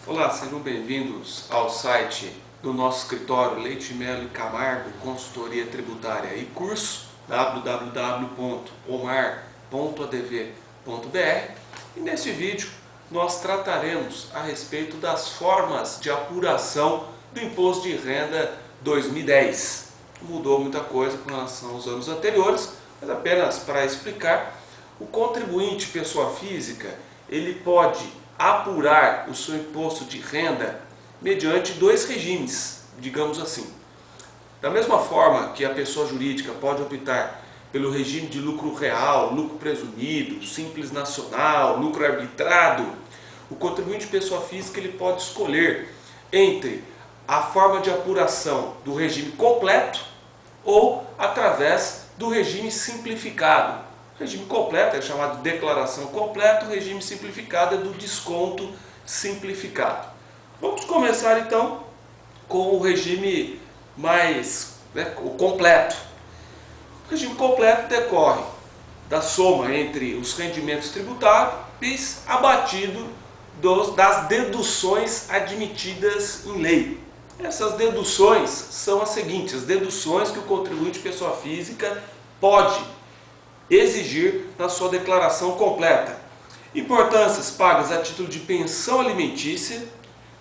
Olá, sejam bem-vindos ao site do nosso escritório Leite Melo e Camargo Consultoria Tributária e Curso, www.omar.adv.br, e neste vídeo nós trataremos a respeito das formas de apuração do Imposto de Renda 2010. Mudou muita coisa com relação aos anos anteriores, mas apenas para explicar, o contribuinte pessoa física ele pode apurar o seu imposto de renda mediante dois regimes, digamos assim. Da mesma forma que a pessoa jurídica pode optar pelo regime de lucro real, lucro presumido, simples nacional, lucro arbitrado, o contribuinte pessoa física ele pode escolher entre a forma de apuração do regime completo ou através do regime simplificado. O regime completo é chamado de declaração completa, o regime simplificado é do desconto simplificado. Vamos começar então com o regime o completo. O regime completo decorre da soma entre os rendimentos tributáveis abatido das deduções admitidas em lei. Essas deduções são as seguintes: as deduções que o contribuinte pessoa física pode exigir na sua declaração completa. Importâncias pagas a título de pensão alimentícia,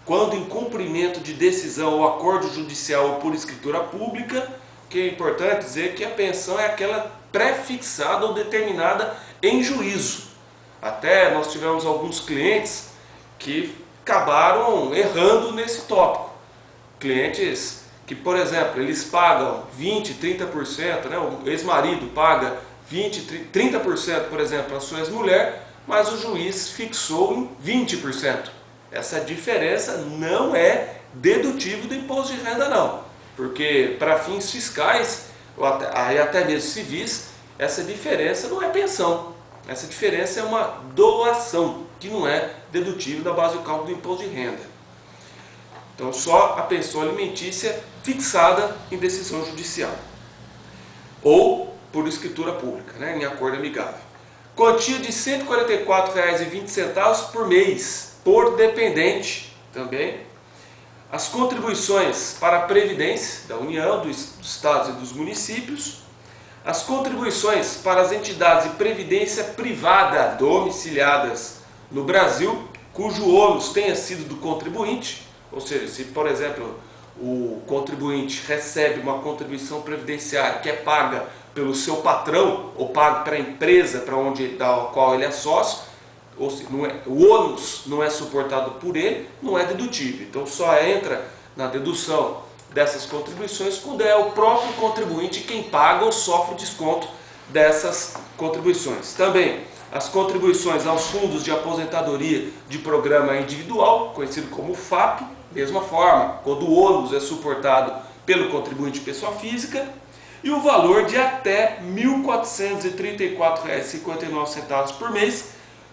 quando em cumprimento de decisão ou acordo judicial ou por escritura pública, que é importante dizer que a pensão é aquela pré-fixada ou determinada em juízo. Até nós tivemos alguns clientes que acabaram errando nesse tópico. Clientes que, por exemplo, eles pagam 20%, 30%, o ex-marido paga 20%, 30%, por exemplo, a sua ex-mulher, mas o juiz fixou em 20%. Essa diferença não é dedutível do imposto de renda, não. Porque para fins fiscais, ou até mesmo civis, essa diferença não é pensão. Essa diferença é uma doação, que não é dedutível da base de cálculo do imposto de renda. Então, só a pensão alimentícia fixada em decisão judicial. Ou por escritura pública, em acordo amigável. Quantia de R$ 144,20 por mês, por dependente também. As contribuições para a Previdência da União, dos Estados e dos municípios. As contribuições para as entidades de previdência privada domiciliadas no Brasil, cujo ônus tenha sido do contribuinte, ou seja, se, por exemplo, o contribuinte recebe uma contribuição previdenciária que é paga pelo seu patrão ou paga para a empresa da qual ele é sócio, ou seja, o ônus não é suportado por ele, não é dedutível. Então só entra na dedução dessas contribuições quando é o próprio contribuinte quem paga ou sofre desconto dessas contribuições. Também as contribuições aos fundos de aposentadoria de programa individual, conhecido como FAP, mesma forma, quando o ônus é suportado pelo contribuinte pessoa física, e o valor de até R$ 1.434,59 por mês,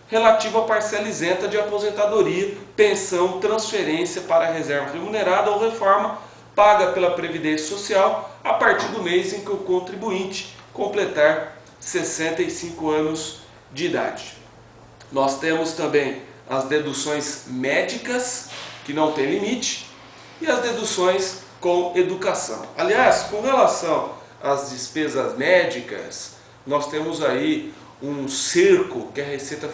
relativo à parcela isenta de aposentadoria, pensão, transferência para reserva remunerada ou reforma, paga pela Previdência Social a partir do mês em que o contribuinte completar 65 anos de idade. Nós temos também as deduções médicas, que não tem limite, e as deduções com educação. Aliás, com relação às despesas médicas, nós temos aí um cerco que a Receita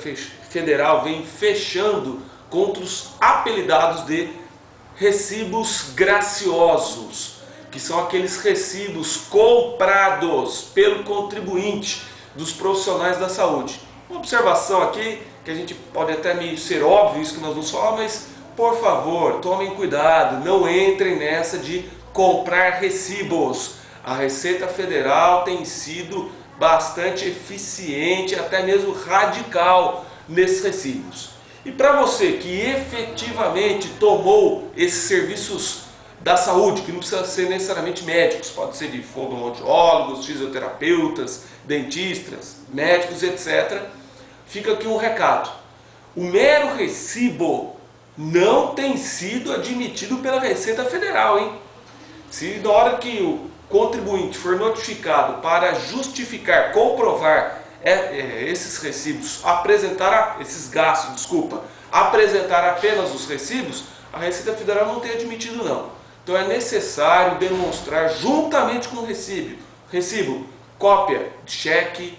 Federal vem fechando contra os apelidados de recibos graciosos, que são aqueles recibos comprados pelo contribuinte dos profissionais da saúde. Uma observação aqui, que a gente pode até meio ser óbvio isso que nós vamos falar, mas por favor, tomem cuidado, não entrem nessa de comprar recibos. A Receita Federal tem sido bastante eficiente, até mesmo radical nesses recibos. E para você que efetivamente tomou esses serviços da saúde, que não precisa ser necessariamente médicos, pode ser de fonoaudiólogos, fisioterapeutas, dentistas, médicos, etc., fica aqui um recado. O mero recibo não tem sido admitido pela Receita Federal, hein? Se na hora que o contribuinte for notificado para justificar, comprovar esses recibos, esses gastos, apresentar apenas os recibos, a Receita Federal não tem admitido não. Então é necessário demonstrar juntamente com o recibo, cópia de cheque,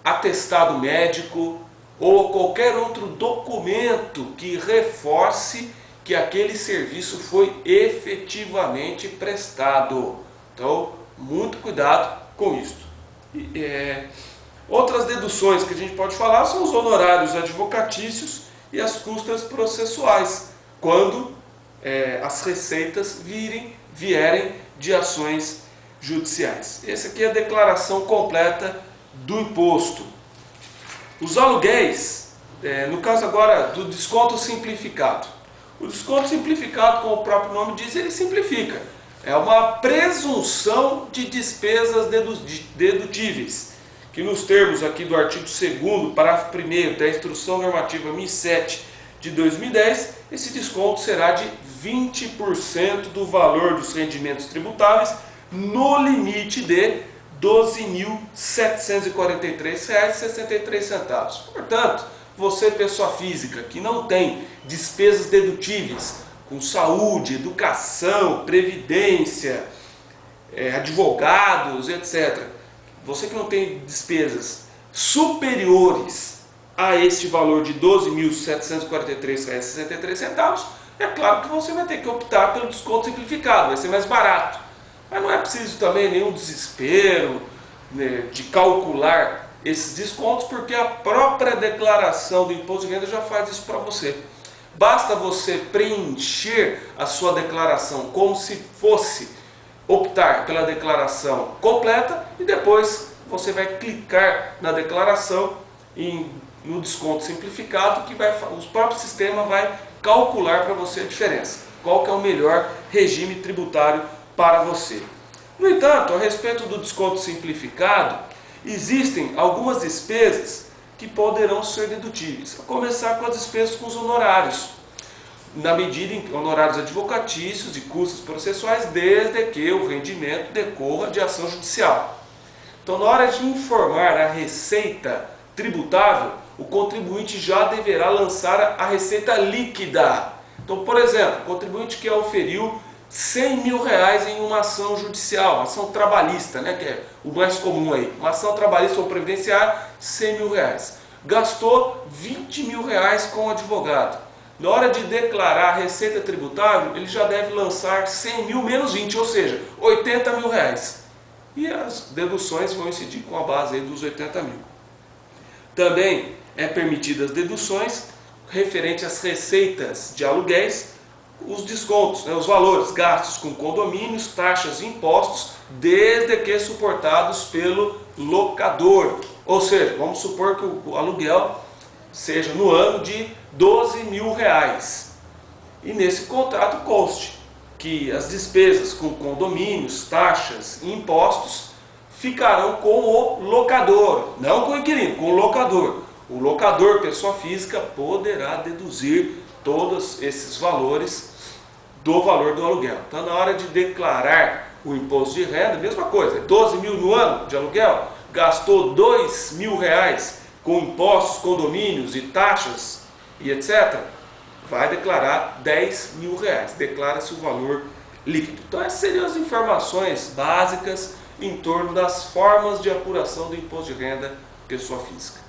atestado médico ou qualquer outro documento que reforce que aquele serviço foi efetivamente prestado. Então, muito cuidado com isso. Outras deduções que a gente pode falar são os honorários advocatícios e as custas processuais, quando as receitas vierem de ações judiciais. Essa aqui é a declaração completa do imposto. Os aluguéis, no caso agora do desconto simplificado. O desconto simplificado, como o próprio nome diz, ele simplifica. É uma presunção de despesas dedutíveis, que nos termos aqui do artigo 2º, parágrafo 1º da Instrução Normativa 1007 de 2010, esse desconto será de 20% do valor dos rendimentos tributáveis, no limite de R$ 12.743,63. Portanto, você, pessoa física, que não tem despesas dedutíveis com saúde, educação, previdência, advogados, etc. Você que não tem despesas superiores a este valor de R$ 12.743,63, é claro que você vai ter que optar pelo desconto simplificado, vai ser mais barato. Mas não é preciso também nenhum desespero, né, de calcular esses descontos, porque a própria declaração do imposto de renda já faz isso para você. Basta você preencher a sua declaração como se fosse optar pela declaração completa e depois você vai clicar na declaração no desconto simplificado, que o próprio sistema vai calcular para você a diferença. Qual que é o melhor regime tributário para você. No entanto, a respeito do desconto simplificado, existem algumas despesas que poderão ser dedutíveis. A começar com as despesas com os honorários, na medida em que honorários advocatícios e custos processuais, desde que o rendimento decorra de ação judicial. Então, na hora de informar a receita tributável, o contribuinte já deverá lançar a receita líquida. Então, por exemplo, o contribuinte que auferiu R$ 100 mil em uma ação judicial, uma ação trabalhista, né, que é o mais comum aí, uma ação trabalhista ou previdenciária, R$ 100 mil. Gastou R$ 20 mil com o advogado. Na hora de declarar a receita tributável, ele já deve lançar 100 mil menos 20, ou seja, R$ 80 mil. E as deduções vão incidir com a base aí dos 80 mil. Também é permitidas deduções referente às receitas de aluguéis, os descontos, né, os valores gastos com condomínios, taxas e impostos, desde que suportados pelo locador. Ou seja, vamos supor que o aluguel seja no ano de R$ 12 mil. E nesse contrato conste que as despesas com condomínios, taxas e impostos ficarão com o locador, não com o inquilino, com o locador. O locador, pessoa física, poderá deduzir todos esses valores do valor do aluguel. Então, na hora de declarar o imposto de renda, mesma coisa, 12 mil no ano de aluguel, gastou R$ 2 mil com impostos, condomínios e taxas e etc., vai declarar R$ 10 mil, declara-se o valor líquido. Então, essas seriam as informações básicas em torno das formas de apuração do imposto de renda pessoa física.